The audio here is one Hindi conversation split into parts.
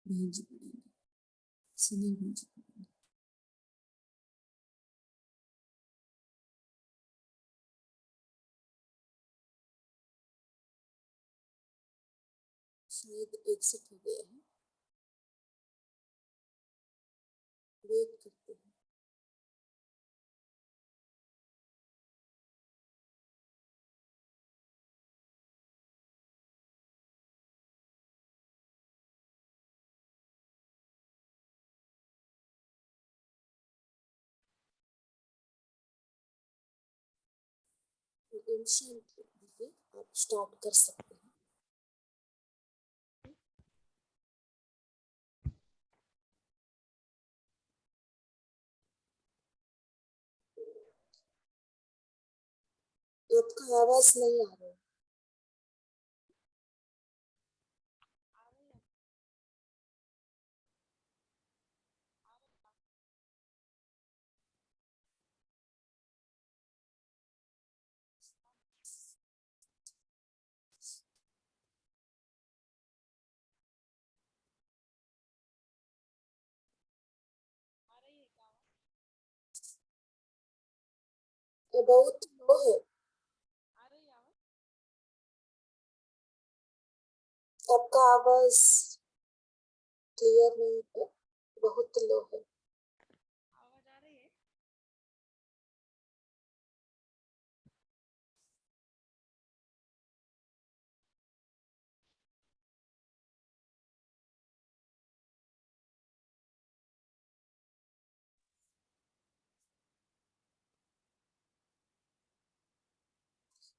भेज पड़ेंगे, इसलिए भेज पड़ेंगे। शायद एग्जिट हो गया है, वेट करते हैं। ओम शांति दीजिए, आप स्टार्ट कर सकते हैं। आपका आवाज नहीं आ रहा है। ये बहुत लो है, आपका आवाज क्लियर नहीं है, बहुत लो है।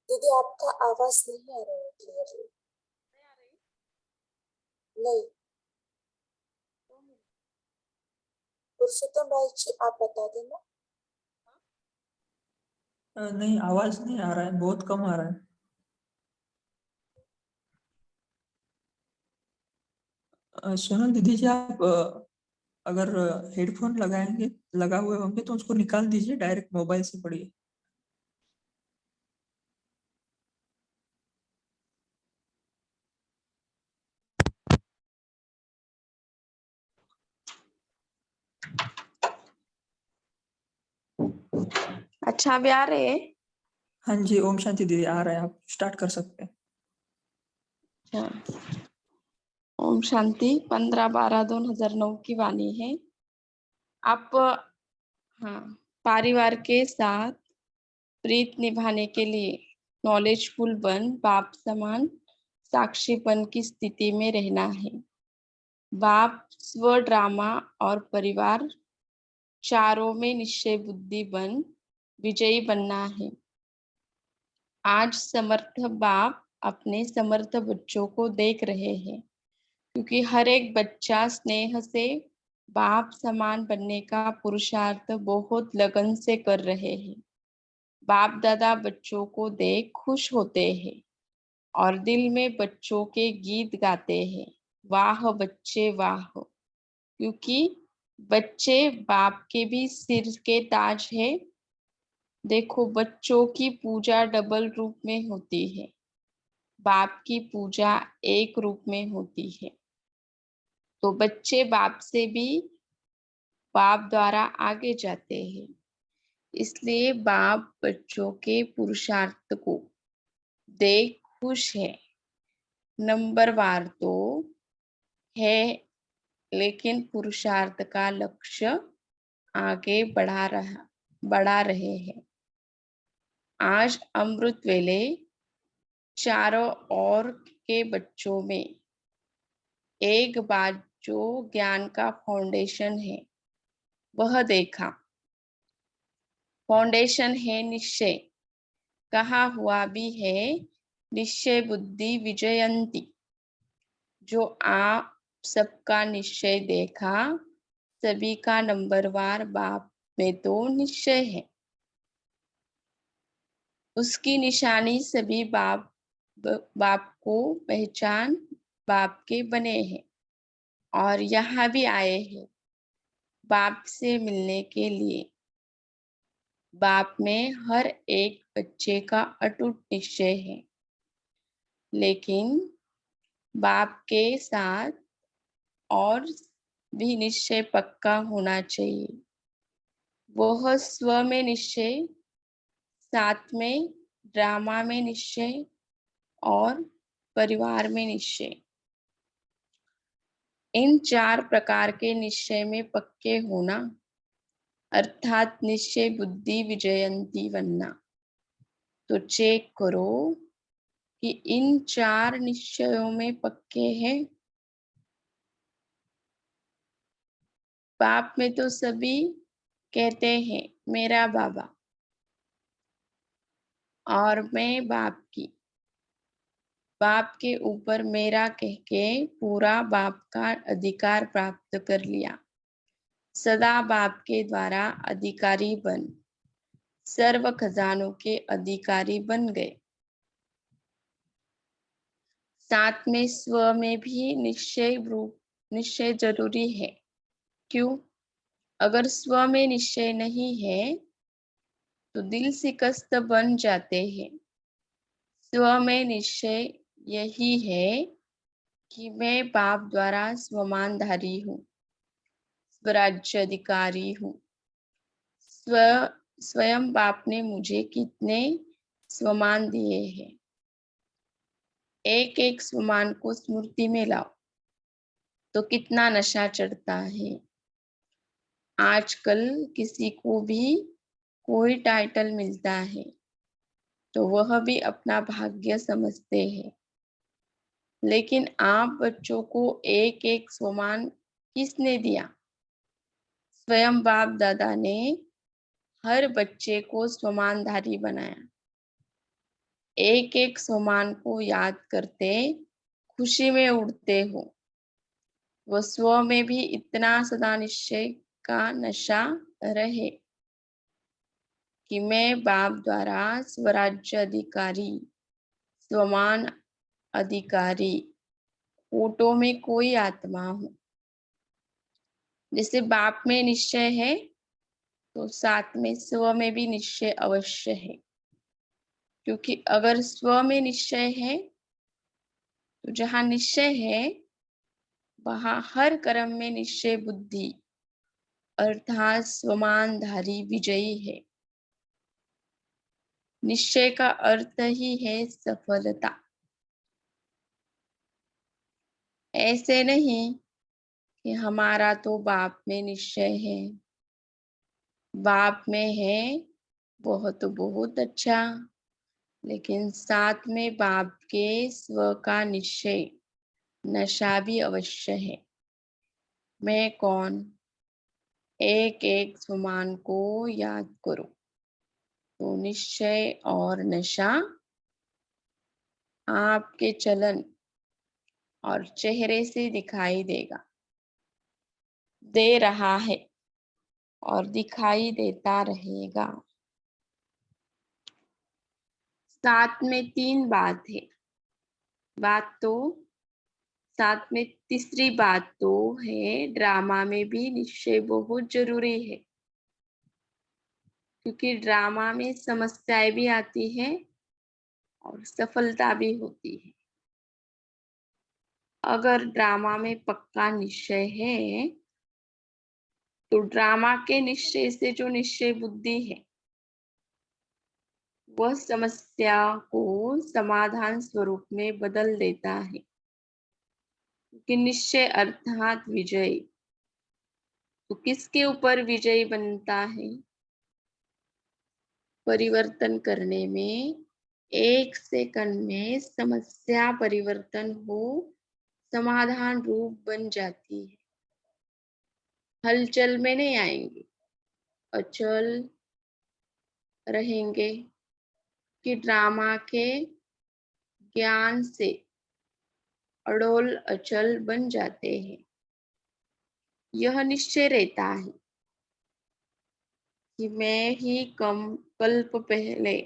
दीदी आपका आवाज नहीं आ रहा है क्लियरली। नहीं, पुरुषोत्तम भाई जी आप बता देना। नहीं, आवाज नहीं आ रहा है, बहुत कम आ रहा है। सोनल दीदी जी, आप अगर हेडफोन लगाएंगे, लगा हुए होंगे तो उसको निकाल दीजिए, डायरेक्ट मोबाइल से पढ़िए। अच्छा, अभी आ रहे हैं? हाँ जी, ओम शांति दीदी आ रहे हैं, आप स्टार्ट कर सकते हैं। अच्छा, ओम शांति 15/12/2009 की वाणी है। आप परिवार के साथ प्रीत निभाने के लिए नॉलेजफुल बन बाप समान साक्षीपन की स्थिति में रहना है। बाप, स्व ड्रामा और परिवार चारों में निश्चय बुद्धि बन विजयी बनना है। आज समर्थ बाप अपने समर्थ बच्चों को देख रहे हैं, क्योंकि हर एक बच्चा स्नेह से बाप समान बनने का पुरुषार्थ बहुत लगन से कर रहे हैं। बाप दादा बच्चों को देख खुश होते हैं और दिल में बच्चों के गीत गाते हैं, वाह बच्चे वाह, क्योंकि बच्चे बाप के भी सिर के ताज है। देखो, बच्चों की पूजा डबल रूप में होती है, बाप की पूजा एक रूप में होती है। तो बच्चे बाप से भी बाप द्वारा आगे जाते हैं, इसलिए बाप बच्चों के पुरुषार्थ को देख खुश है। नंबरवार तो है, लेकिन पुरुषार्थ का लक्ष्य आगे बढ़ा रहे हैं। आज अमृत वेले चारों ओर के बच्चों में एक बात जो ज्ञान का फाउंडेशन है वह देखा। फाउंडेशन है निश्चय, कहा हुआ भी है निश्चय बुद्धि विजयंती। जो आप सबका निश्चय देखा, सभी का नंबरवार बाप में तो निश्चय है। उसकी निशानी सभी बाप को पहचान बाप के बने हैं और यहाँ भी आए हैं बाप से मिलने के लिए। बाप में हर एक बच्चे का अटूट निश्चय है, लेकिन बाप के साथ और भी निश्चय पक्का होना चाहिए। वह स्व में निश्चय, साथ में ड्रामा में निश्चय और परिवार में निश्चय, इन 4 प्रकार के निश्चय में पक्के होना अर्थात निश्चय बुद्धि विजयंती बनना। तो चेक करो कि इन 4 निश्चयों में पक्के हैं। बाप में तो सभी कहते हैं मेरा बाबा और मैं बाप की, बाप के ऊपर मेरा कह के पूरा बाप का अधिकार प्राप्त कर लिया। सदा बाप के द्वारा अधिकारी बन सर्व खजानों के अधिकारी बन गए। साथ में स्व में भी निश्चय जरूरी है। क्यों? अगर स्व में निश्चय नहीं है तो दिल शिकस्त बन जाते हैं। स्व में निश्चय यही है कि मैं बाप द्वारा स्वमानधारी हूँ, स्वराज्य अधिकारी हूँ। स्वयं बाप ने मुझे कितने स्वमान दिए हैं। एक एक स्वमान को स्मृति में लाओ तो कितना नशा चढ़ता है। आजकल किसी को भी कोई टाइटल मिलता है तो वह भी अपना भाग्य समझते हैं, लेकिन आप बच्चों को एक एक स्वमान किसने दिया? स्वयं बाप दादा ने हर बच्चे को स्वमानधारी बनाया। एक एक स्वमान को याद करते खुशी में उड़ते हो। वह स्व में भी इतना सदा निश्चय का नशा रहे कि मैं बाप द्वारा स्वराज्य अधिकारी, स्वमान अधिकारी, फोटो में कोई आत्मा हूँ। जैसे बाप में निश्चय है तो साथ में स्व में भी निश्चय अवश्य है, क्योंकि अगर स्व में निश्चय है तो जहाँ निश्चय है वहां हर कर्म में निश्चय बुद्धि अर्थात स्वमानधारी विजयी है। निश्चय का अर्थ ही है सफलता। ऐसे नहीं कि हमारा तो बाप में निश्चय है, बाप में है वह तो बहुत अच्छा, लेकिन साथ में बाप के स्व का निश्चय नशा भी अवश्य है। मैं कौन? एक एक स्वमान को याद करो तो निश्चय और नशा आपके चलन और चेहरे से दिखाई देगा, दे रहा है और दिखाई देता रहेगा। साथ में 3 बात है। साथ में तीसरी बात तो है, ड्रामा में भी निश्चय बहुत जरूरी है, क्योंकि ड्रामा में समस्याएं भी आती है और सफलता भी होती है। अगर ड्रामा में पक्का निश्चय है तो ड्रामा के निश्चय से जो निश्चय बुद्धि है वह समस्या को समाधान स्वरूप में बदल देता है, क्योंकि निश्चय अर्थात विजय। तो किसके ऊपर विजयी बनता है? परिवर्तन करने में 1 सेकंड में समस्या परिवर्तन हो समाधान रूप बन जाती है। हलचल में नहीं आएंगे, अचल रहेंगे कि ड्रामा के ज्ञान से अडोल अचल बन जाते हैं। यह निश्चय रहता है कि मैं ही कल्प पहले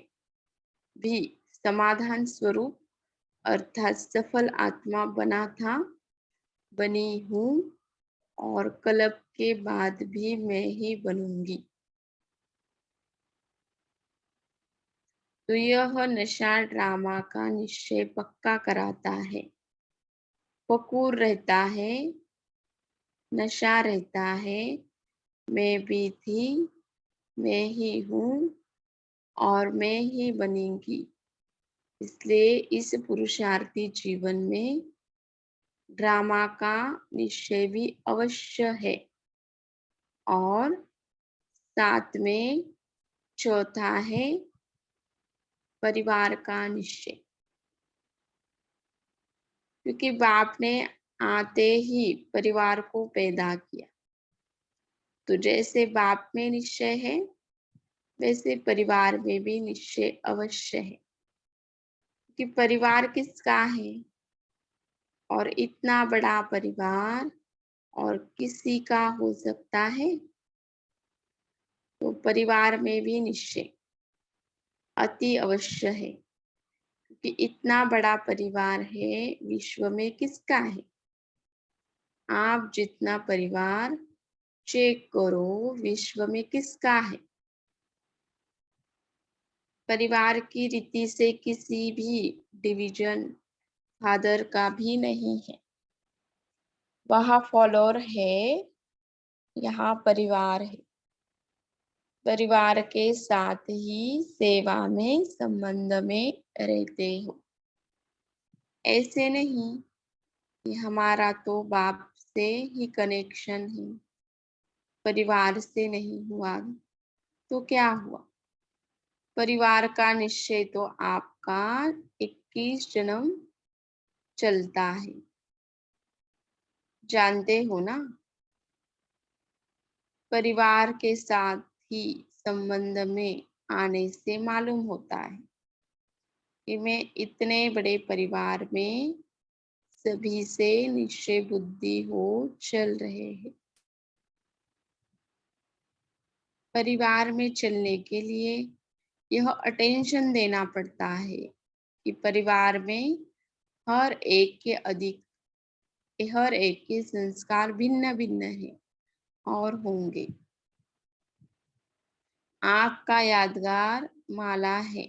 भी समाधान स्वरूप अर्थात सफल आत्मा बना था, बनी हूँ और कल्प के बाद भी मैं ही बनूंगी। तो यह नशा ड्रामा का निश्चय पक्का कराता है, फकूर रहता है नशा रहता है, मैं भी थी, मैं ही हूँ और मैं ही बनेंगी। इसलिए इस पुरुषार्थी जीवन में ड्रामा का निश्चय भी अवश्य है। और साथ में चौथा है परिवार का निश्चय, क्योंकि बाप ने आते ही परिवार को पैदा किया। तो जैसे बाप में निश्चय है, वैसे परिवार में भी निश्चय अवश्य है कि परिवार किसका है, और इतना बड़ा परिवार और किसी का हो सकता है। तो परिवार में भी निश्चय अति अवश्य है, क्योंकि इतना बड़ा परिवार है, विश्व में किसका है। आप जितना परिवार चेक करो, विश्व में किसका है। परिवार की रीति से किसी भी डिवीजन फादर का भी नहीं है, वह फॉलोअर है, यहाँ परिवार है। परिवार के साथ ही सेवा में संबंध में रहते हो। ऐसे नहीं कि हमारा तो बाप से ही कनेक्शन है, परिवार से नहीं हुआ, तो क्या हुआ। परिवार का निश्चय तो आपका 21 जन्म चलता है, जानते हो ना। परिवार के साथ ही संबंध में आने से मालूम होता है कि मैं इतने बड़े परिवार में सभी से निश्चय बुद्धि हो चल रहे हैं। परिवार में चलने के लिए यह अटेंशन देना पड़ता है कि परिवार में हर एक के हर एक के संस्कार भिन्न भिन्न है और होंगे। आपका यादगार माला है,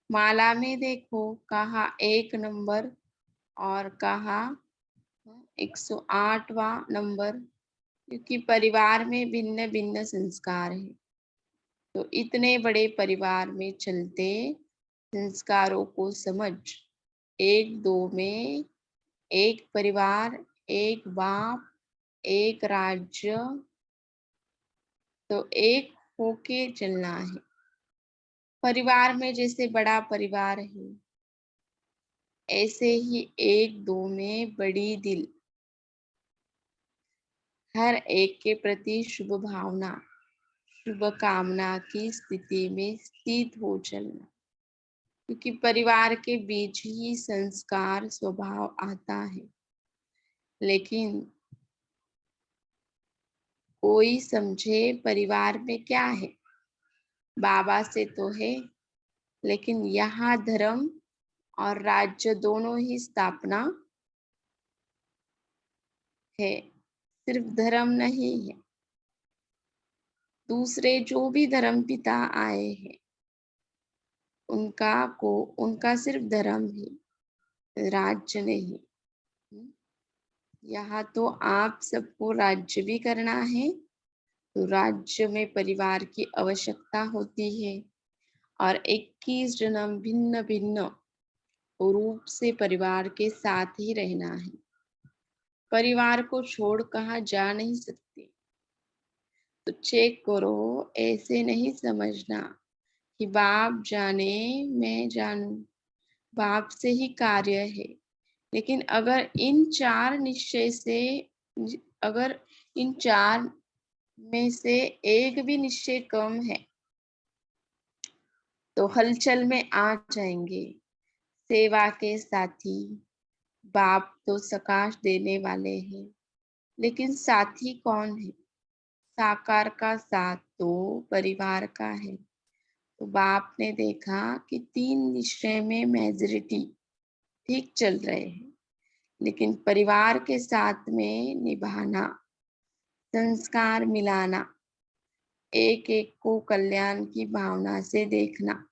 माला में देखो कहा 1 नंबर और कहा 108वां नंबर, क्योंकि परिवार में भिन्न भिन्न संस्कार है। तो इतने बड़े परिवार में चलते संस्कारों को समझ, 1-2 में एक परिवार, एक बाप, एक राज्य, तो एक होके चलना है। परिवार में जैसे बड़ा परिवार है, ऐसे ही 1-2 में बड़ी दिल, हर एक के प्रति शुभ भावना, शुभ कामना की स्थिति में स्थित हो चलना, क्योंकि परिवार के बीच ही संस्कार स्वभाव आता है। लेकिन कोई समझे परिवार में क्या है, बाबा से तो है, लेकिन यहाँ धर्म और राज्य दोनों ही स्थापना है, सिर्फ धर्म नहीं है। दूसरे जो भी धर्म पिता आए हैं, उनका सिर्फ धर्म ही, राज्य नहीं। यहाँ तो आप सबको राज्य भी करना है, तो राज्य में परिवार की आवश्यकता होती है। और 21 जन्म भिन्न भिन्न रूप से परिवार के साथ ही रहना है। परिवार को छोड़ कहाँ जा नहीं सकते। तो चेक करो, ऐसे नहीं समझना कि बाप जाने मैं जानूं, बाप से ही कार्य है। लेकिन अगर इन 4 निश्चय से, अगर इन 4 में से एक भी निश्चय कम है, तो हलचल में आ जाएंगे। सेवा के साथी, बाप तो सकाश देने वाले हैं, लेकिन साथी कौन है। साकार का साथ तो परिवार का है। तो बाप ने देखा कि 3 निश्चय में मेजॉरिटी ठीक चल रहे हैं, लेकिन परिवार के साथ में निभाना, संस्कार मिलाना, एक एक को कल्याण की भावना से देखना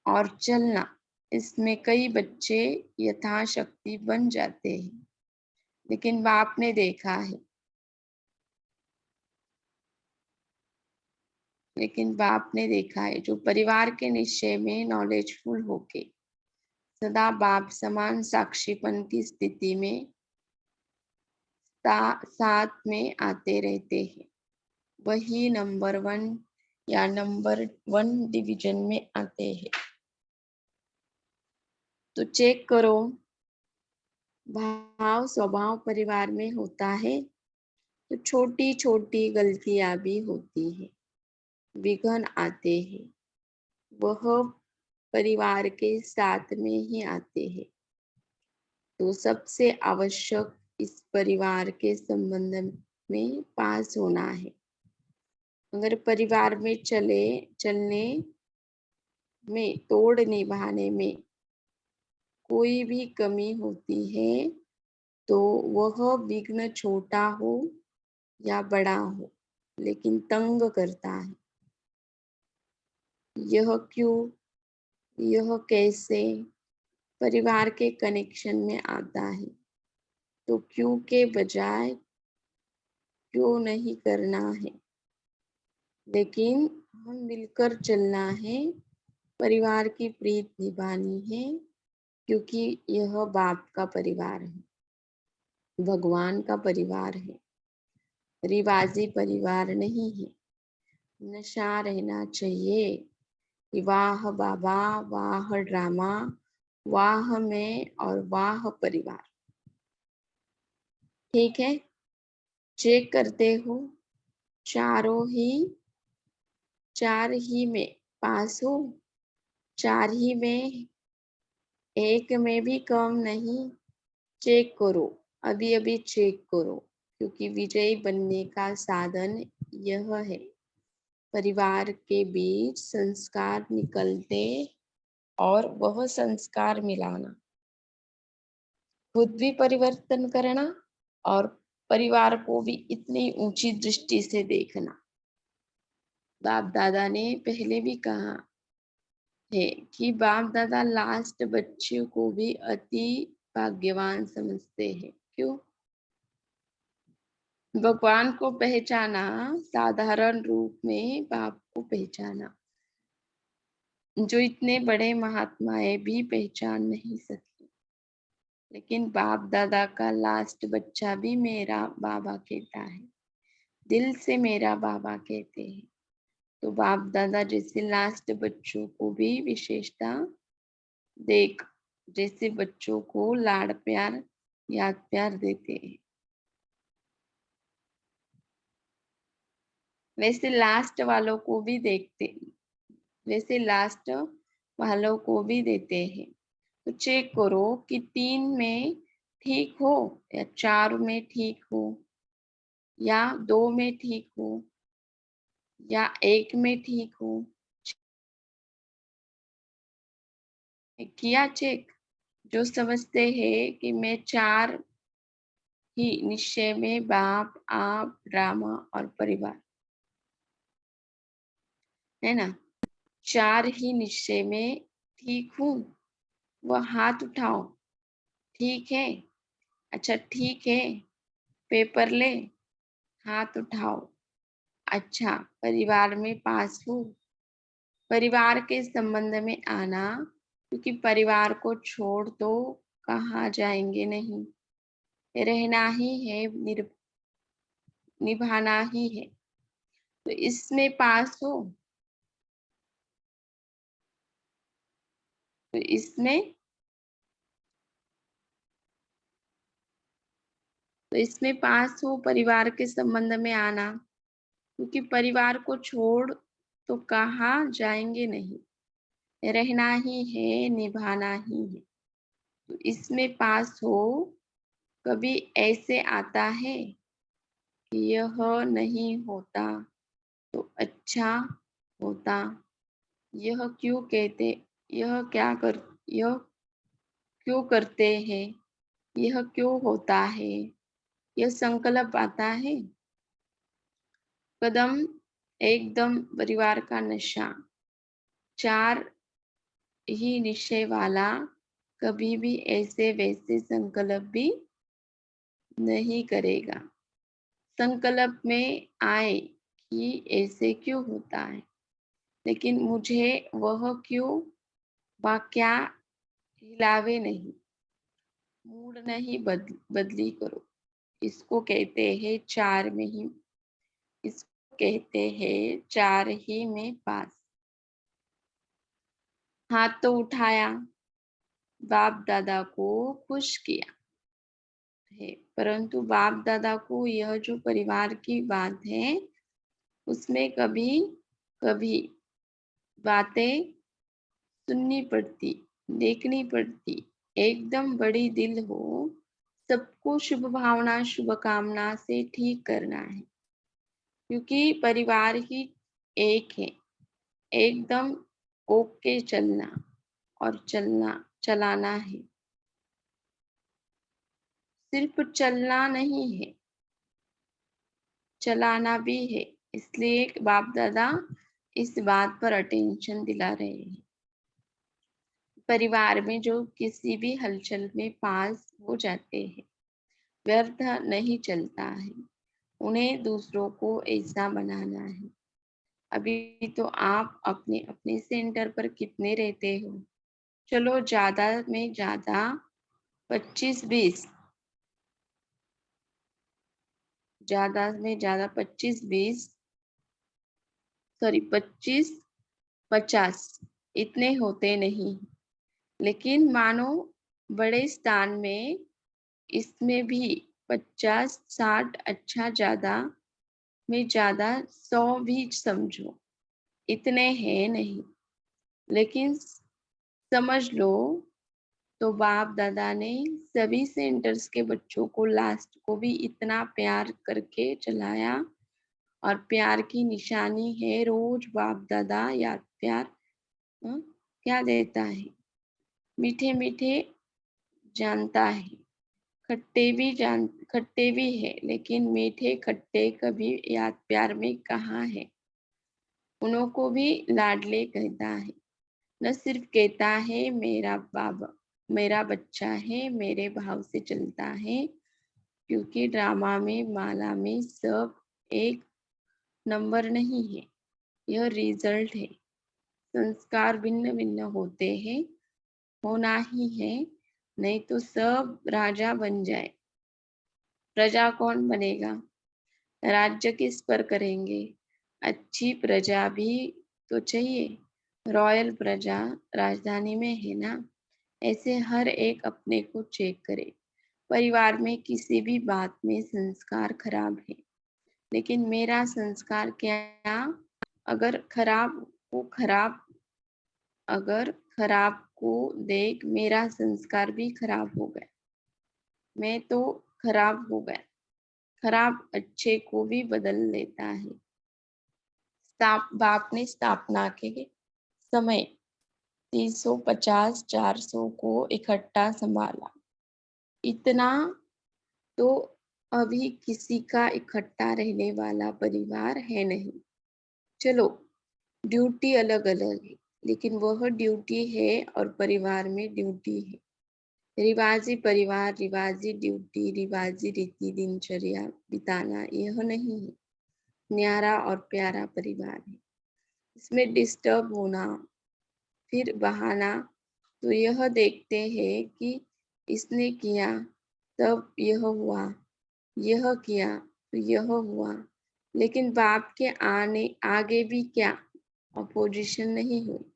और चलना, इसमें कई बच्चे यथाशक्ति बन जाते हैं। लेकिन बाप ने देखा है लेकिन बाप ने देखा है जो परिवार के निश्चय में नॉलेजफुल होके सदा बाप समान साक्षीपन की स्थिति में साथ में आते रहते हैं, वही नंबर 1 या नंबर 1 डिवीजन में आते हैं। तो चेक करो, भाव स्वभाव परिवार में होता है तो छोटी छोटी गलतियां भी होती है, विघ्न आते हैं, वह परिवार के साथ में ही आते हैं। तो सबसे आवश्यक इस परिवार के संबंध में पास होना है। अगर परिवार में चलने में तोड़ निभाने में कोई भी कमी होती है तो वह विघ्न छोटा हो या बड़ा हो लेकिन तंग करता है। यह क्यों, यह कैसे परिवार के कनेक्शन में आता है। तो क्यों के बजाय क्यों नहीं करना है, लेकिन हम मिलकर चलना है, परिवार की प्रीत निभानी है, क्योंकि यह बाप का परिवार है, भगवान का परिवार है, रिवाजी परिवार नहीं है। नशा रहना चाहिए कि वाह बाबा, वाह ड्रामा, वाह मैं और वाह परिवार। ठीक है, चेक करते हो, चार ही में पास हो, 4 ही में, 1 में भी कम नहीं। चेक करो, अभी अभी चेक करो, क्योंकि विजयी बनने का साधन यह है, परिवार के बीच संस्कार निकलते और वह संस्कार मिलाना, खुद भी परिवर्तन करना और परिवार को भी इतनी ऊंची दृष्टि से देखना। बाप दादा ने पहले भी कहा है कि बाप दादा लास्ट बच्चे को भी अति भाग्यवान समझते हैं। क्यों? भगवान को पहचाना, साधारण रूप में बाप को पहचाना, जो इतने बड़े महात्माएं भी पहचान नहीं सकती। लेकिन बाप दादा का लास्ट बच्चा भी मेरा बाबा कहता है, दिल से मेरा बाबा कहते हैं। तो बाप दादा जैसे लास्ट बच्चों को भी विशेषता देख, जैसे बच्चों को लाड़ प्यार याद प्यार देते हैं, वैसे लास्ट वालों को भी देते हैं। तो चेक करो कि 3 में ठीक हो या 4 में ठीक हो या 2 में ठीक हो या 1 में ठीक हो। किया चेक? जो समझते हैं कि मैं 4 ही निश्चय में बाप, आप, ड्रामा और परिवार, है ना, 4 ही निश्चय में ठीक हूँ, वह हाथ उठाओ। ठीक है, अच्छा ठीक है, पेपर ले, हाथ उठाओ। अच्छा, परिवार में पास हूँ, परिवार के संबंध में आना, क्योंकि परिवार को छोड़ तो कहाँ जाएंगे नहीं, रहना ही है, निभाना ही है। तो इसमें पास हो, तो इसमें पास हो, परिवार के संबंध में आना, क्योंकि परिवार को छोड़ तो कहाँ जाएंगे नहीं, रहना ही है, निभाना ही है। तो इसमें पास हो, कभी ऐसे आता है कि यह नहीं होता तो अच्छा होता, यह क्यों कहते, यह यह क्यों करते हैं, यह क्यों होता है, यह संकल्प आता है। कदम एकदम परिवार का नशा, 4 ही निश्चय वाला कभी भी ऐसे वैसे संकल्प भी नहीं करेगा। संकल्प में आए कि ऐसे क्यों होता है, लेकिन मुझे वह क्यों व क्या हिलावे नहीं, मूड नहीं बदली करो। इसको कहते हैं चार ही में पास। हाथ तो उठाया, बाप दादा को खुश किया है, परंतु बाप दादा को यह जो परिवार की बात है उसमें कभी कभी बातें सुननी पड़ती, देखनी पड़ती। एकदम बड़ी दिल हो, सबको शुभ भावना शुभकामना से ठीक करना है, क्योंकि परिवार ही एक है। एकदम ओके चलना और चलाना है, सिर्फ चलना नहीं है, चलाना भी है। इसलिए बाप दादा इस बात पर अटेंशन दिला रहे हैं। परिवार में जो किसी भी हलचल में पास हो जाते हैं, व्यर्थ नहीं चलता है, उन्हें दूसरों को ऐसा बनाना है। अभी तो आप अपने अपने सेंटर पर कितने रहते हो? चलो ज्यादा में ज्यादा 25-20, ज्यादा में ज्यादा 25-20, सॉरी 25-50, इतने होते नहीं। लेकिन मानो बड़े स्थान में इसमें भी 50-60, अच्छा ज्यादा में ज्यादा 100 भी समझो, इतने हैं नहीं। लेकिन समझ लो तो बाप दादा ने सभी सेंटर्स के बच्चों को लास्ट को भी इतना प्यार करके चलाया, और प्यार की निशानी है रोज बाप दादा याद प्यार क्या देता है, मीठे मीठे जानता है, खट्टे भी है, लेकिन मीठे खट्टे कभी याद प्यार में कहाँ है। उन्हों को भी लाडले कहता है, न सिर्फ कहता है मेरा बाबा, मेरा बच्चा है, मेरे भाव से चलता है, क्योंकि ड्रामा में माला में सब एक नंबर नहीं है, यह रिजल्ट है। संस्कार भिन्न भिन्न होते हैं, होना ही है, नहीं तो सब राजा बन जाए। प्रजा कौन बनेगा? राज्य किस पर करेंगे? अच्छी प्रजा भी तो चाहिए। रॉयल प्रजा राजधानी में है ना। ऐसे हर एक अपने को चेक करे। परिवार में किसी भी बात में संस्कार खराब है, लेकिन मेरा संस्कार क्या? अगर खराब को देख मेरा संस्कार भी खराब हो गया, मैं तो खराब हो गया। खराब अच्छे को भी बदल देता है। बाप ने स्थापना के समय 350-400 को इकट्ठा संभाला। इतना तो अभी किसी का इकट्ठा रहने वाला परिवार है नहीं। चलो ड्यूटी अलग अलग है, लेकिन वह ड्यूटी है और परिवार में ड्यूटी है। रिवाजी परिवार, रिवाजी ड्यूटी, रिवाजी रीति दिनचर्या बिताना, यह नहीं है। न्यारा और प्यारा परिवार है। इसमें डिस्टर्ब होना, फिर बहाना, तो यह देखते हैं कि इसने किया तब यह हुआ, यह किया तो यह हुआ, लेकिन बाप के आगे भी क्या अपोजिशन नहीं हुई,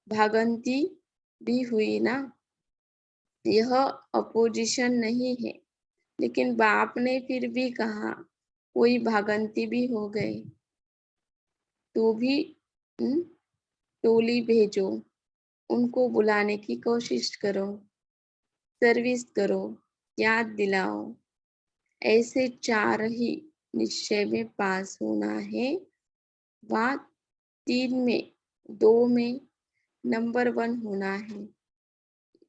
भागंती भी हुई ना। यह अपोजिशन नहीं है, लेकिन बाप ने फिर भी कहा कोई भागंती भी हो गए तो भी टोली भेजो, उनको बुलाने की कोशिश करो, सर्विस करो, याद दिलाओ। ऐसे 4 ही निश्चय में पास होना है, व 3 में 2 में नंबर 1 होना है।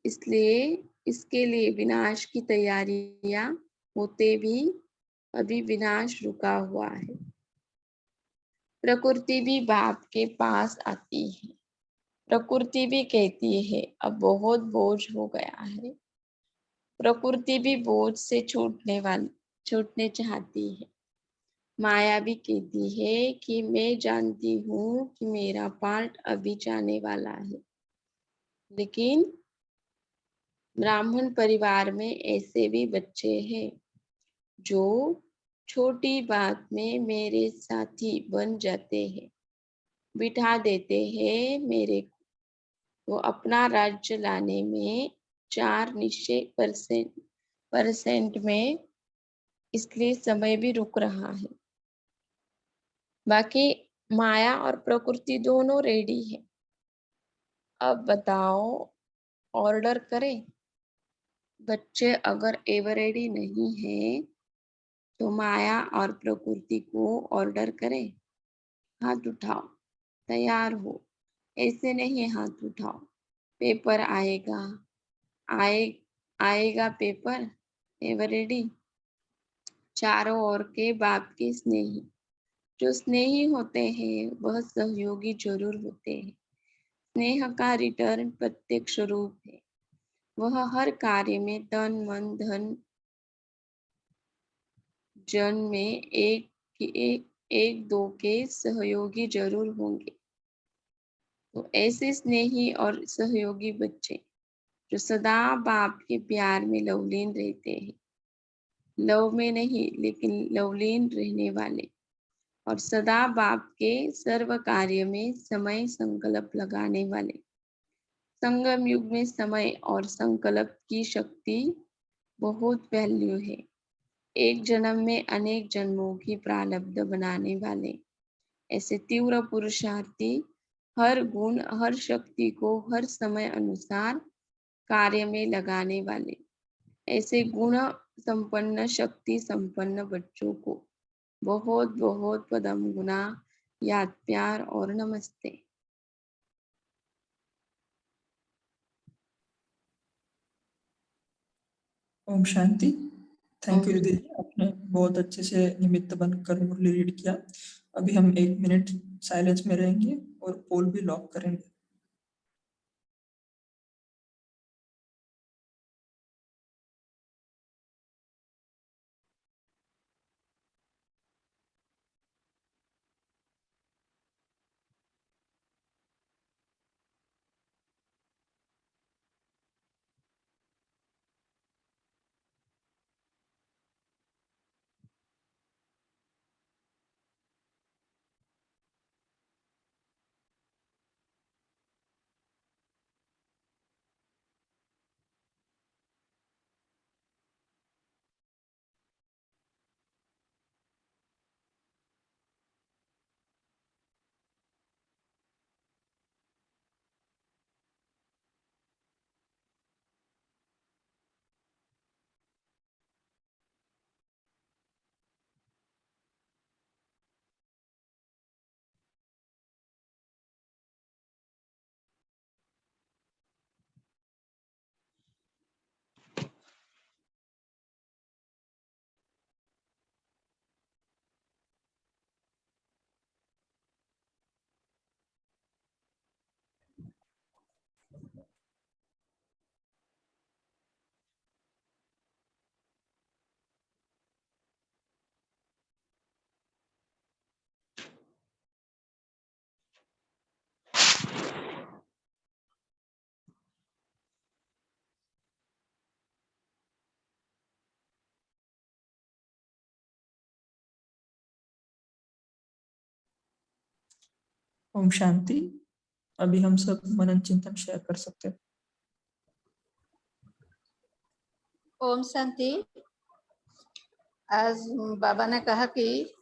इसलिए इसके लिए विनाश की तैयारियां होते भी अभी विनाश रुका हुआ है। प्रकृति भी बाप के पास आती है। प्रकृति भी कहती है अब बहुत बोझ हो गया है। प्रकृति भी बोझ से छूटने चाहती है। माया भी कहती है कि मैं जानती हूँ कि मेरा पार्ट अभी जाने वाला है, लेकिन ब्राह्मण परिवार में ऐसे भी बच्चे हैं जो छोटी बात में मेरे साथी बन जाते हैं, बिठा देते हैं मेरे को अपना राज्य लाने में 4 निश्चय परसेंट में, इसलिए समय भी रुक रहा है। बाकी माया और प्रकृति दोनों रेडी है। अब बताओ, ऑर्डर करें? बच्चे अगर एवर रेडी नहीं है तो माया और प्रकृति को ऑर्डर करें? हाथ उठाओ, तैयार हो। ऐसे नहीं हाथ उठाओ, पेपर आएगा, आएगा पेपर। Ever ready? चारों ओर के बाप के स्नेही, जो स्नेही होते हैं वह सहयोगी जरूर होते हैं। स्नेह का रिटर्न प्रत्यक्ष रूप है। वह हर कार्य में तन मन धन जन में एक दो के सहयोगी जरूर होंगे। तो ऐसे स्नेही और सहयोगी बच्चे जो सदा बाप के प्यार में लवलीन रहते हैं, लव में नहीं लेकिन लवलीन रहने वाले, और सदा बाप के सर्व कार्य में समय संकल्प लगाने वाले। संगम युग में समय और संकल्प की शक्ति बहुत वैल्यू है। एक जन्म में अनेक जन्मों की प्रारब्ध बनाने वाले ऐसे तीव्र पुरुषार्थी हर गुण हर शक्ति को हर समय अनुसार कार्य में लगाने वाले ऐसे गुण संपन्न शक्ति संपन्न बच्चों को बहुत बहुत पदम गुना याद प्यार और नमस्ते। ओम शांति। थैंक यू ओम दीदी, आपने बहुत अच्छे से निमित्त बनकर मुरली रीड किया। अभी हम 1 मिनट साइलेंस में रहेंगे और पोल भी लॉक करेंगे। ओम शांति। अभी हम सब मनन चिंतन शेयर कर सकते हैं। ओम शांति। आज बाबा ने कहा कि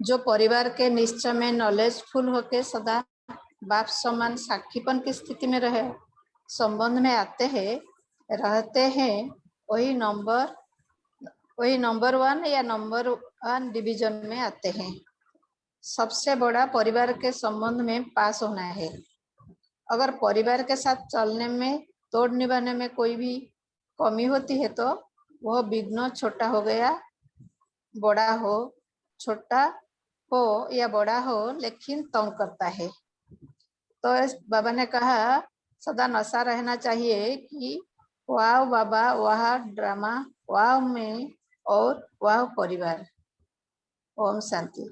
जो परिवार के निश्चय में नॉलेजफुल होके सदा बाप समान साक्षीपन की स्थिति में रहे संबंध में आते हैं रहते हैं, वही नंबर 1 या नंबर 1 डिवीजन में आते हैं। सबसे बड़ा परिवार के संबंध में पास होना है। अगर परिवार के साथ चलने में तोड़ निभाने में कोई भी कमी होती है तो वह विघ्न छोटा हो गया बड़ा हो, छोटा हो या बड़ा हो लेकिन तंग करता है। तो बाबा ने कहा सदा नशा रहना चाहिए कि वाह बाबा, वाह ड्रामा, वाह में और वाह परिवार। ओम शांति।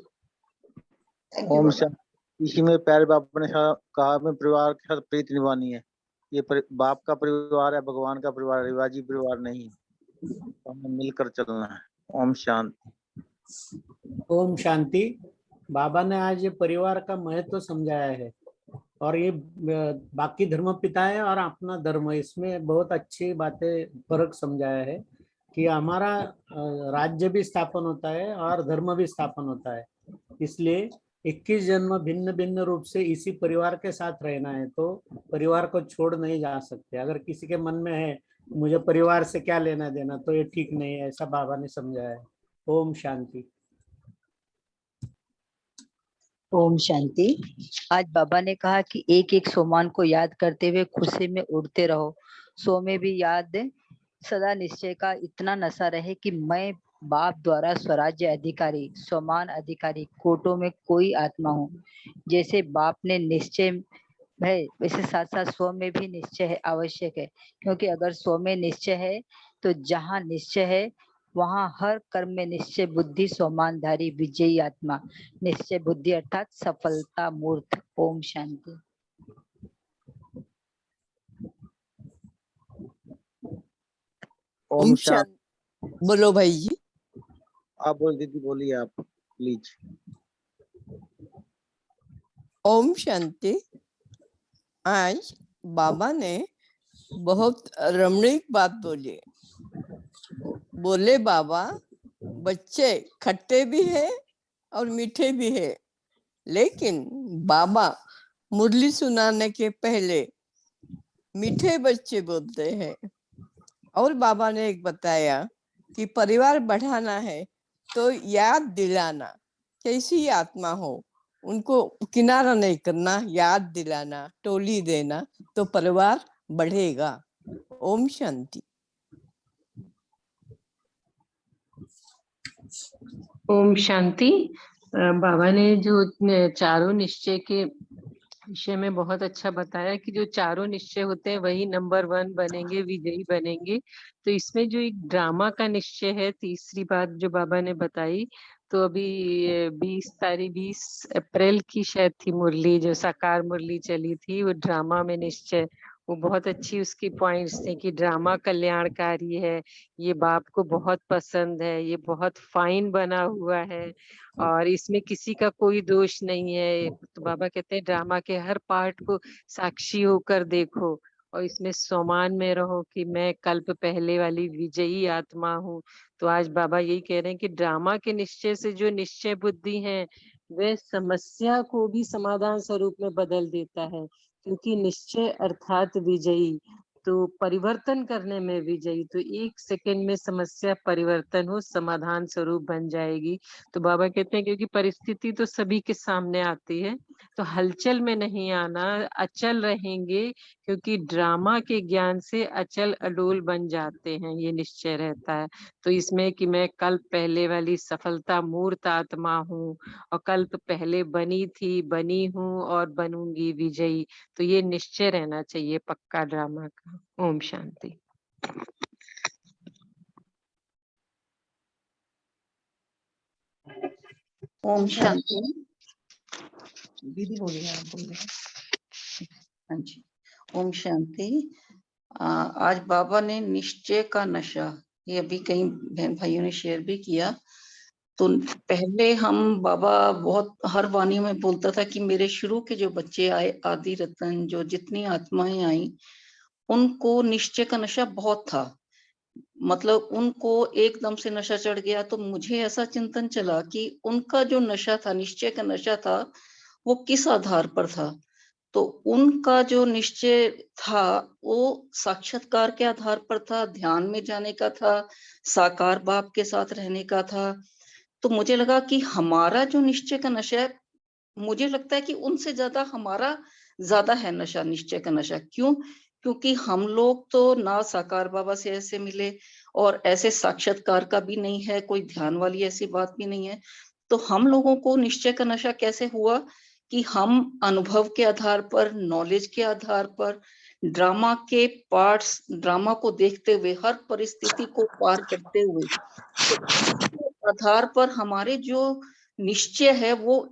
थैंक यू ओम बाबा। शांति। इसी में प्यारे बाबा ने कहा हमें परिवार के साथ प्रीति निभानी है। ये बाप का परिवार है, भगवान का परिवार, रिवाजी परिवार नहीं। तो हमें मिलकर चलना है। ओम शांति। ओम शांति। बाबा ने आज ये परिवार का महत्व समझाया है और ये बाकी धर्म पिता है और अपना धर्म, इसमें बहुत अच्छी बातें फर्क समझाया है कि हमारा राज्य भी स्थापन होता है और धर्म भी स्थापन होता है। इसलिए 21 जन्म भिन्न भिन्न रूप से इसी परिवार के साथ रहना है, तो परिवार को छोड़ नहीं जा सकते। अगर किसी के मन में है मुझे परिवार से क्या लेना देना, तो ये ठीक नहीं है, ऐसा बाबा ने समझाया है। ओम शांति। ओम शांति। आज बाबा ने कहा कि एक एक सोमान को याद करते हुए खुशी में उड़ते रहो। सो में भी याद सदा निश्चय का इतना नशा रहे कि मैं बाप द्वारा स्वराज्य अधिकारी, सोमान अधिकारी, कोटों में कोई आत्मा हूँ। जैसे बाप ने निश्चय है वैसे साथ साथ स्व में भी निश्चय है आवश्यक है, क्योंकि अगर स्व में निश्चय है तो जहाँ निश्चय है वहाँ हर कर्म में निश्चय बुद्धि सोमानधारी विजयी आत्मा, निश्चय बुद्धि अर्थात सफलता मूर्त। ओम शांति। ओम शांति। बोलो भाई जी। आप बोल दीदी, बोलिए आप प्लीज। ओम शांति। आज बाबा ने बहुत रमणीक बात बोली। बोले बाबा, बच्चे खट्टे भी है और मीठे भी है, लेकिन बाबा मुरली सुनाने के पहले मीठे बच्चे बोलते हैं। और बाबा ने एक बताया कि परिवार बढ़ाना है तो याद दिलाना, कैसी आत्मा हो उनको किनारा नहीं करना, याद दिलाना, टोली देना, तो परिवार बढ़ेगा। ओम शांति। ओम शांति। बाबा ने जो चारों निश्चय के विषय में बहुत अच्छा बताया कि जो चारों निश्चय होते हैं वही नंबर 1 बनेंगे, विजयी बनेंगे। तो इसमें जो एक ड्रामा का निश्चय है, तीसरी बात जो बाबा ने बताई, तो अभी 20 अप्रैल की शायद थी मुरली, जो साकार मुरली चली थी, वो ड्रामा में निश्चय, वो बहुत अच्छी उसकी पॉइंट्स थे कि ड्रामा कल्याणकारी है, ये बाप को बहुत पसंद है, ये बहुत फाइन बना हुआ है और इसमें किसी का कोई दोष नहीं है। तो बाबा कहते हैं ड्रामा के हर पार्ट को साक्षी होकर देखो और इसमें सोमान में रहो कि मैं कल्प पहले वाली विजयी आत्मा हूँ। तो आज बाबा यही कह रहे हैं कि ड्रामा के निश्चय से जो निश्चय बुद्धि है वह समस्या को भी समाधान स्वरूप में बदल देता है, क्योंकि निश्चय अर्थात विजयी, तो परिवर्तन करने में विजयी। तो 1 सेकंड में समस्या परिवर्तन हो, समाधान स्वरूप बन जाएगी। तो बाबा कहते हैं क्योंकि परिस्थिति तो सभी के सामने आती है, तो हलचल में नहीं आना, अचल रहेंगे, क्योंकि ड्रामा के ज्ञान से अचल अडोल बन जाते हैं, ये निश्चय रहता है। तो इसमें कि मैं कल्प पहले वाली सफलता मूर्त आत्मा हूँ और कल्प पहले बनी थी, बनी हूँ और बनूंगी विजयी। तो ये निश्चय रहना चाहिए पक्का ड्रामा का। ओम शांति। ओम शांति। दीदी बोलिए, आप बोलिए। हाँ जी। ओम शांति। आज बाबा ने निश्चय का नशा, ये अभी कई बहन भाइयों ने शेयर भी किया। तो पहले हम बाबा बहुत हर वाणी में बोलता था कि मेरे शुरू के जो बच्चे आए, आदि रतन, जो जितनी आत्माएं आई, उनको निश्चय का नशा बहुत था। मतलब उनको एकदम से नशा चढ़ गया। तो मुझे ऐसा चिंतन चला कि उनका जो नशा था, निश्चय का नशा था, वो किस आधार पर था। तो उनका जो निश्चय था वो साक्षात्कार के आधार पर था, ध्यान में जाने का था, साकार बाप के साथ रहने का था। तो मुझे लगा कि हमारा जो निश्चय का नशा है, मुझे लगता है कि उनसे ज्यादा हमारा ज्यादा है नशा, निश्चय का नशा। क्यों? क्योंकि हम लोग तो ना साकार बाबा से ऐसे मिले और ऐसे साक्षात्कार का भी नहीं है, कोई ध्यान वाली ऐसी बात भी नहीं है। तो हम लोगों को निश्चय का नशा कैसे हुआ कि हम अनुभव के आधार पर, नॉलेज के आधार पर, ड्रामा के पार्ट्स, ड्रामा को देखते हुए, हर परिस्थिति को पार करते हुए, तो आधार पर हमारे जो निश्चय है वो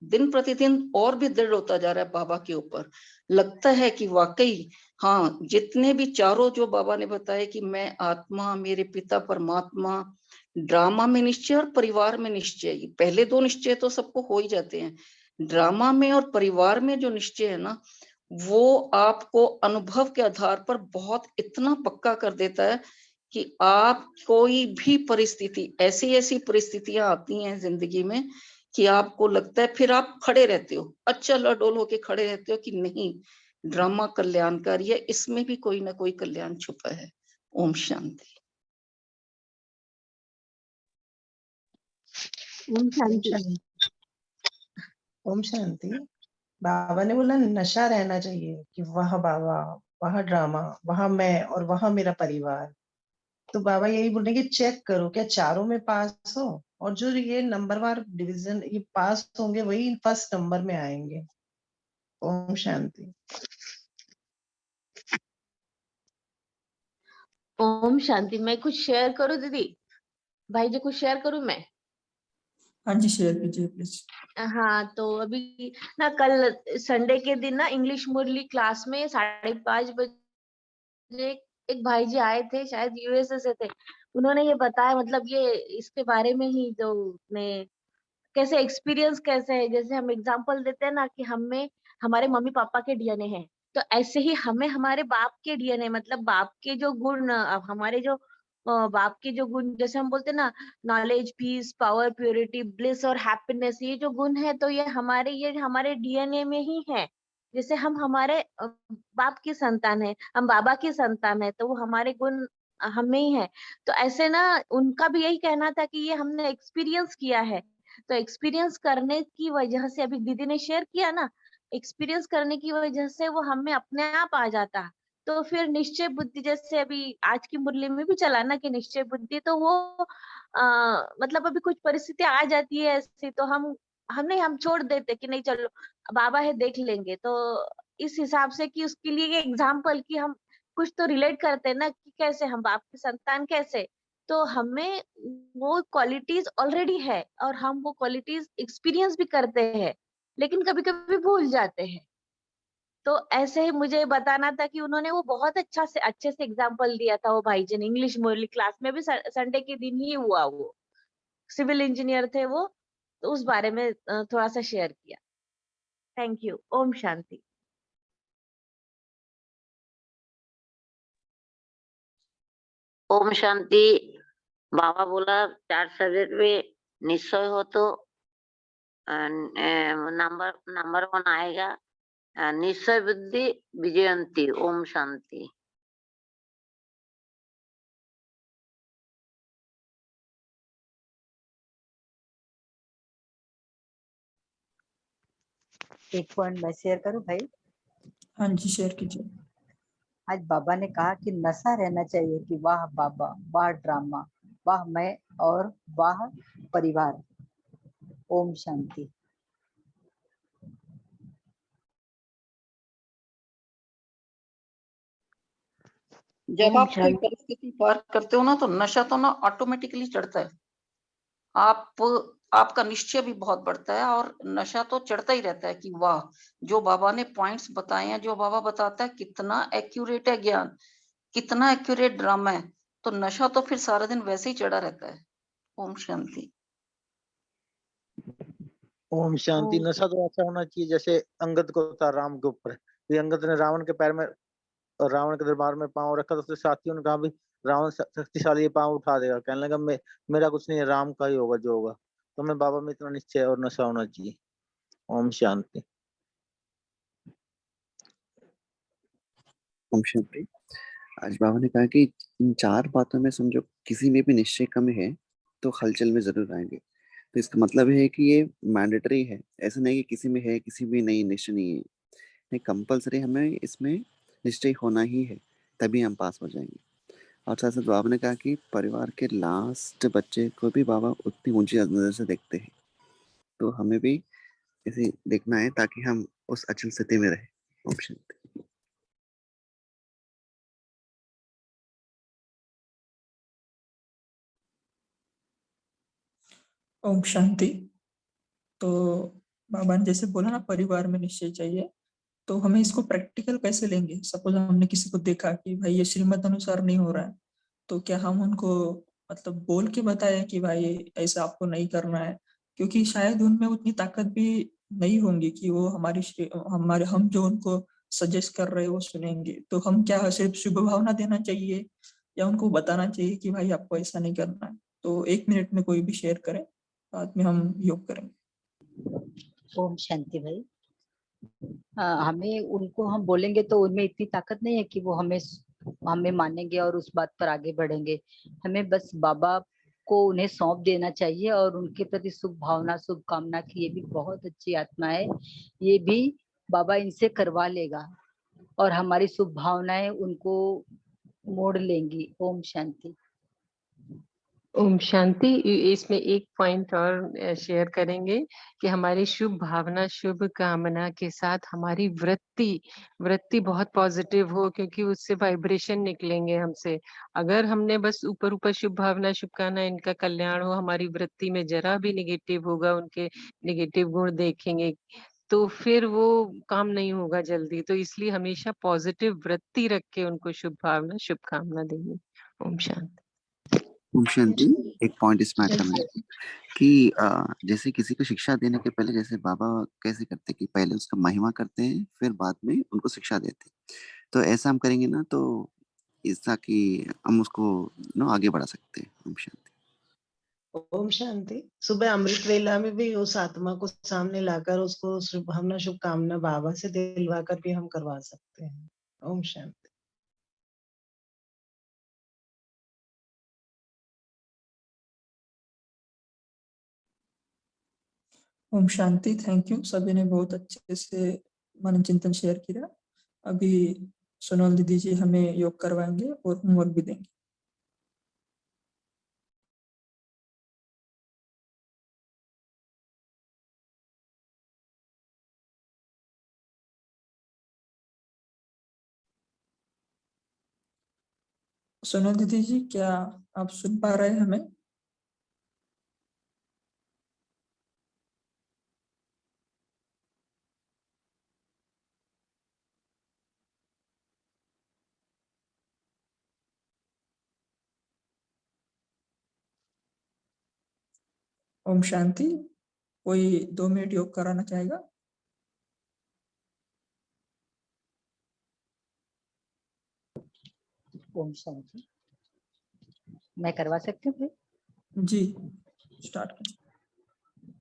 दिन प्रतिदिन और भी दृढ़ होता जा रहा है बाबा के ऊपर। लगता है कि वाकई हाँ, जितने भी चारों जो बाबा ने बताया कि मैं आत्मा, मेरे पिता परमात्मा, ड्रामा में निश्चय और परिवार में निश्चय, पहले दो निश्चय तो सबको हो ही जाते हैं। ड्रामा में और परिवार में जो निश्चय है ना, वो आपको अनुभव के आधार पर बहुत इतना पक्का कर देता है कि आप कोई भी परिस्थिति, ऐसी ऐसी परिस्थितियां आती हैं जिंदगी में कि आपको लगता है, फिर आप खड़े रहते हो, अचल अडोल होके खड़े रहते हो कि नहीं, ड्रामा कल्याणकारी है, इसमें भी कोई ना कोई कल्याण छुपा है। ओम शांति। ओम ओम शांति। शांति। ओम शांति। बाबा ने बोला नशा रहना चाहिए कि वह बाबा, वह ड्रामा, वह मैं और वह मेरा परिवार। तो बाबा यही बोल रहे हैं कि चेक करो क्या चारों में पास हो, और जो ये नंबरवार डिवीजन ये पास होंगे वही फर्स्ट नंबर में आएंगे। ओम शांति। ओम शांति। मैं कुछ शेयर करूं दीदी? भाई जी कुछ शेयर करूं मैं? हाँ जी, शेयर कीजिए प्लीज। हाँ, तो अभी ना कल संडे के दिन ना इंग्लिश मुरली क्लास में 5:30 बजे एक भाई जी आए थे, शायद यूएसए से थे। उन्होंने ये बताया, मतलब ये इसके बारे में ही जो ने कैसे एक्सपीरियंस कैसे है, जैसे हम एग्जांपल देते हैं ना कि हमें हमारे मम्मी पापा के डीएनए है, तो ऐसे ही हमें हमारे बाप के डीएनए, मतलब बाप के जो गुण, हमारे जो बाप के जो गुण, जैसे हम बोलते हैं ना, knowledge, peace, power, purity, bliss और हैप्पीनेस, ये जो गुण है तो ये हमारे डीएनए में ही है। जैसे हम हमारे बाप की संतान है, हम बाबा की संतान है, तो वो हमारे गुण हमें ही है। तो ऐसे ना उनका भी यही कहना था कि ये हमने एक्सपीरियंस किया है। तो एक्सपीरियंस करने की वजह से, अभी दीदी ने शेयर किया ना, एक्सपीरियंस करने की वजह से वो हमें अपने आप आ जाता। तो फिर निश्चय बुद्धि, जैसे अभी आज की मुरली में भी चला ना कि निश्चय बुद्धि, तो वो मतलब अभी कुछ परिस्थिति आ जाती है ऐसी, तो हम छोड़ देते कि नहीं चलो बाबा है देख लेंगे। तो इस हिसाब से कि उसके लिए एग्जाम्पल कि हम कुछ तो रिलेट करते हैं ना कि कैसे हम बाप की संतान कैसे, तो हमें वो क्वालिटीज ऑलरेडी है और हम वो क्वालिटीज एक्सपीरियंस भी करते हैं, लेकिन कभी कभी भूल जाते हैं। तो ऐसे ही मुझे बताना था कि उन्होंने वो बहुत अच्छे से एग्जाम्पल दिया था, वो भाई जी ने इंग्लिश मुरली क्लास में भी संडे के दिन ही हुआ। वो सिविल इंजीनियर थे वो, तो उस बारे में थोड़ा सा शेयर किया। Thank you. ओम शांति। ओम शांति। बाबा बोला 4 सब्जेक्ट में निश्चय हो तो नंबर 1 आएगा। निश्चय बुद्धि विजयंती। ओम शांति। एक पॉइंट मैं शेयर करूं भाई? हाँ जी, शेयर कीजिए। आज बाबा ने कहा कि नशा रहना चाहिए कि वाह बाबा, वाह ड्रामा, वाह मैं और वाह परिवार। ओम शांति। जब आप कोई परिस्थिति पार करते हो ना, तो नशा तो ना ऑटोमेटिकली चढ़ता है। आपका निश्चय भी बहुत बढ़ता है और नशा तो चढ़ता ही रहता है कि वाह, जो बाबा ने पॉइंट्स बताए हैं, जो बाबा बताता है कितना एक्यूरेट है ज्ञान, कितना एक्यूरेट ड्रामा है, तो नशा तो फिर सारा दिन वैसे ही चढ़ा रहता है। ओम शांति। ओम शांति। नशा तो ऐसा होना चाहिए जैसे अंगद को था राम के ऊपर। ये अंगद ने रावण के पैर में, रावण के दरबार में पांव रखा, तो उसके साथियों ने कहा भी रावण शक्तिशाली पांव उठा देगा। कहने लगा मेरा कुछ नहीं है, राम का ही होगा जो होगा। तो मैं बाबा में इतना निश्चय और नशा होना चाहिए। ओम शांति। ओम शांति। आज बाबा ने कहा कि इन 4 बातों में समझो किसी में भी निश्चय कम है तो हलचल में जरूर आएंगे। तो इसका मतलब है कि ये मैंडेटरी है, ऐसा नहीं कि किसी में है किसी में नहीं, निश्चय नहीं है। ये कंपलसरी हमें इसमें निश्चय होना ही है, तभी हम पास हो जाएंगे। और साथ साथ बाबा ने कहा कि परिवार के लास्ट बच्चे को भी बाबा उतनी ऊंची नजर से देखते हैं, तो हमें भी इसे देखना है ताकि हम उस अचल स्थिति में रहे। ओम शांति। ओम शांति। तो बाबा ने जैसे बोला ना परिवार में निश्चय चाहिए, तो हमें इसको प्रैक्टिकल कैसे लेंगे? सपोज हमने किसी को देखा कि भाई ये श्रीमत अनुसार नहीं हो रहा है, तो क्या हम उनको मतलब बोल के बताएं कि भाई ऐसा आपको नहीं करना है? क्योंकि शायद उनमें उतनी ताकत भी नहीं होंगी कि वो हमारे हम जो उनको सजेस्ट कर रहे हैं वो सुनेंगे। तो हम क्या सिर्फ शुभ भावना देना चाहिए या उनको बताना चाहिए कि भाई आपको ऐसा नहीं करना है? तो 1 मिनट में कोई भी शेयर करें, बाद में हम योग करेंगे। ओम शांति भाई। हमें उनको हम बोलेंगे तो उनमें इतनी ताकत नहीं है कि वो हमें मानेंगे और उस बात पर आगे बढ़ेंगे। हमें बस बाबा को उन्हें सौंप देना चाहिए और उनके प्रति शुभ भावना शुभकामना की, ये भी बहुत अच्छी आत्मा है, ये भी बाबा इनसे करवा लेगा और हमारी शुभ भावनाएं उनको मोड़ लेंगी। ओम शांति। ओम शांति। इसमें एक पॉइंट और शेयर करेंगे कि हमारी शुभ भावना शुभ कामना के साथ हमारी वृत्ति बहुत पॉजिटिव हो, क्योंकि उससे वाइब्रेशन निकलेंगे हमसे। अगर हमने बस ऊपर ऊपर शुभ भावना शुभ कामना इनका कल्याण हो, हमारी वृत्ति में जरा भी निगेटिव होगा, उनके निगेटिव गुण देखेंगे, तो फिर वो काम नहीं होगा जल्दी। तो इसलिए हमेशा पॉजिटिव वृत्ति रख के उनको शुभ भावना शुभ कामना देंगे। ओम शांति। ओम शांति। एक पॉइंट इसमें ऐड करना है कि जैसे किसी को शिक्षा देने के पहले जैसे बाबा कैसे करते कि पहले उसका महिमा करते हैं, फिर बाद में उनको शिक्षा देते हैं। तो ऐसा हम करेंगे ना, तो इसका कि हम उसको आगे बढ़ा सकते हैं। ओम शांति। ओम शांति। सुबह अमृत वेला में भी उस आत्मा को सामने लाकर उसको शुभ भावना शुभकामना बाबा से दिलवा कर भी हम करवा सकते हैं। ओम शांति। ओम शांति। थैंक यू, सभी ने बहुत अच्छे से मन चिंतन शेयर किया। अभी सोनल दीदी जी हमें योग करवाएंगे और होमवर्क भी देंगे। सोनल दीदी जी, क्या आप सुन पा रहे हैं हमें? ओम शांति। कोई 2 मिनट योग कराना चाहेगा? ओम शांति। मैं करवा सकती हूँ फिर? जी, स्टार्ट करें।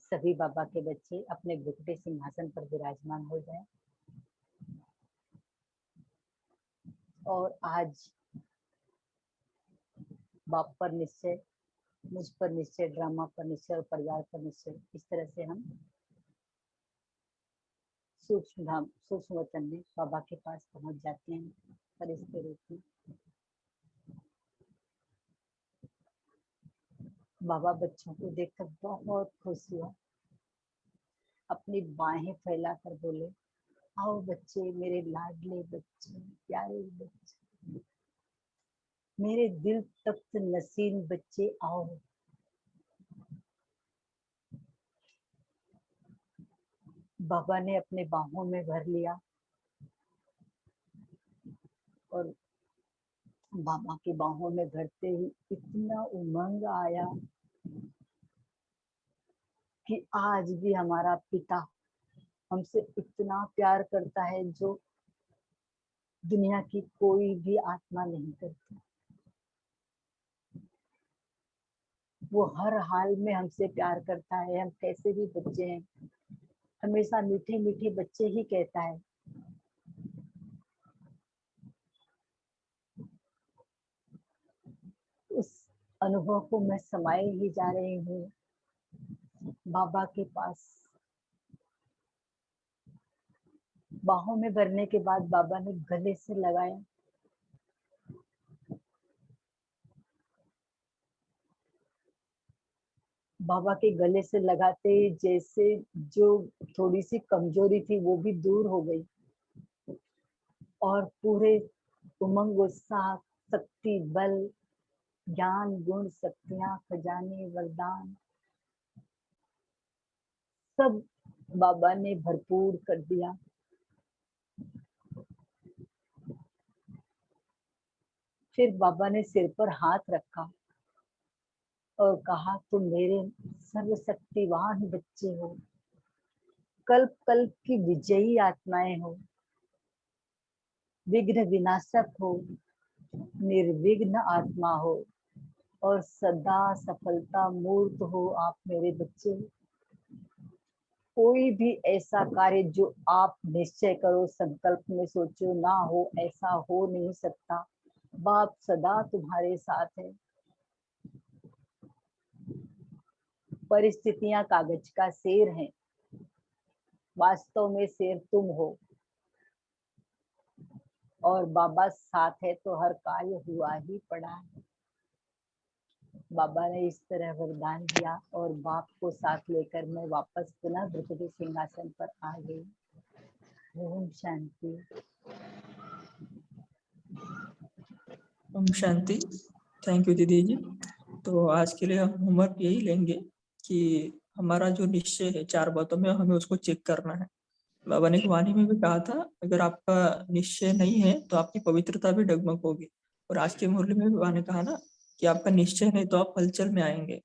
सभी बाबा के बच्चे अपने घुटने सिंहासन पर विराजमान हो जाएं और आज बाप पर निश्चय, मुझ पर निश्चय, ड्रामा पर निश्चय और परिवार पर निश्चय, इस तरह से हम सूक्ष्म वतन में बाबा के पास पहुंच जाते हैं फरिश्ते रूप में। बाबा बच्चों को देखकर बहुत खुश हुआ, अपनी बाहें फैलाकर बोले, आओ बच्चे, मेरे लाडले बच्चे, प्यारे बच्चे, मेरे दिल तख्त नसीन बच्चे, आओ। बाबा ने अपने बाहों में भर लिया और बाबा की बाहों में भरते ही इतना उमंग आया कि आज भी हमारा पिता हमसे इतना प्यार करता है जो दुनिया की कोई भी आत्मा नहीं करती। वो हर हाल में हमसे प्यार करता है, हम कैसे भी बच्चे हैं, हमेशा मीठे मीठे बच्चे ही कहता है। उस अनुभव को मैं समाये ही जा रही हूँ बाबा के पास। बाहों में भरने के बाद बाबा ने गले से लगाया, बाबा के गले से लगाते ही जैसे जो थोड़ी सी कमजोरी थी वो भी दूर हो गई और पूरे उमंग उत्साह शक्ति बल ज्ञान गुण शक्तियां खजाने वरदान सब बाबा ने भरपूर कर दिया। फिर बाबा ने सिर पर हाथ रखा और कहा, तुम मेरे सर्वशक्तिवान बच्चे हो, कल्प कल्प की विजयी आत्माएं हो, विघ्न विनाशक हो, निर्विघ्न आत्मा हो और सदा सफलता मूर्त हो आप मेरे बच्चे। कोई भी ऐसा कार्य जो आप निश्चय करो, संकल्प में सोचो, ना हो, ऐसा हो नहीं सकता। बाप सदा तुम्हारे साथ है। परिस्थितियां कागज का शेर हैं, वास्तव में शेर तुम हो और बाबा साथ है तो हर कार्य हुआ ही पड़ा है। बाबा ने इस तरह वरदान दिया और बाप को साथ लेकर मैं वापस पुनः द्रौपदी सिंहासन पर आ गई। ओम शांति। ओम शांति। थैंक यू दीदी जी। तो आज के लिए हम होमवर्क यही लेंगे कि हमारा जो निश्चय है 4 बातों में, हमें उसको चेक करना है। बाबा ने वाणी में भी कहा था, अगर आपका निश्चय नहीं है तो आपकी पवित्रता भी डगमग होगी। और आज के मुरली में भी बाबा ने कहा ना कि आपका निश्चय नहीं तो आप हलचल में आएंगे।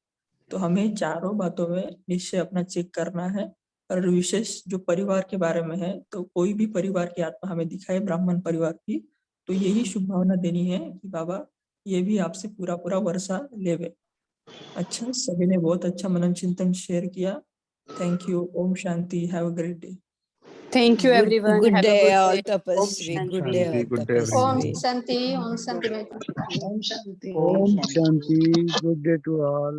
तो हमें चारों बातों में निश्चय अपना चेक करना है। और विशेष जो परिवार के बारे में है, तो कोई भी परिवार की आत्मा हमें दिखाए, ब्राह्मण परिवार की, तो यही शुभ भावना देनी है कि बाबा ये भी आपसे पूरा पूरा वर्षा लेवे। अच्छा, सभी ने बहुत अच्छा मनन चिंतन शेयर किया। Thank you. ओम शांति। Have a great day. Thank you everyone. Good Have a day good all day. tapasvi. Om Good day Shanti. all good day ओम tapasvi. शांति। ओम शांति। ओम शांति। ओम Om शांति। Shanti. Good day to all.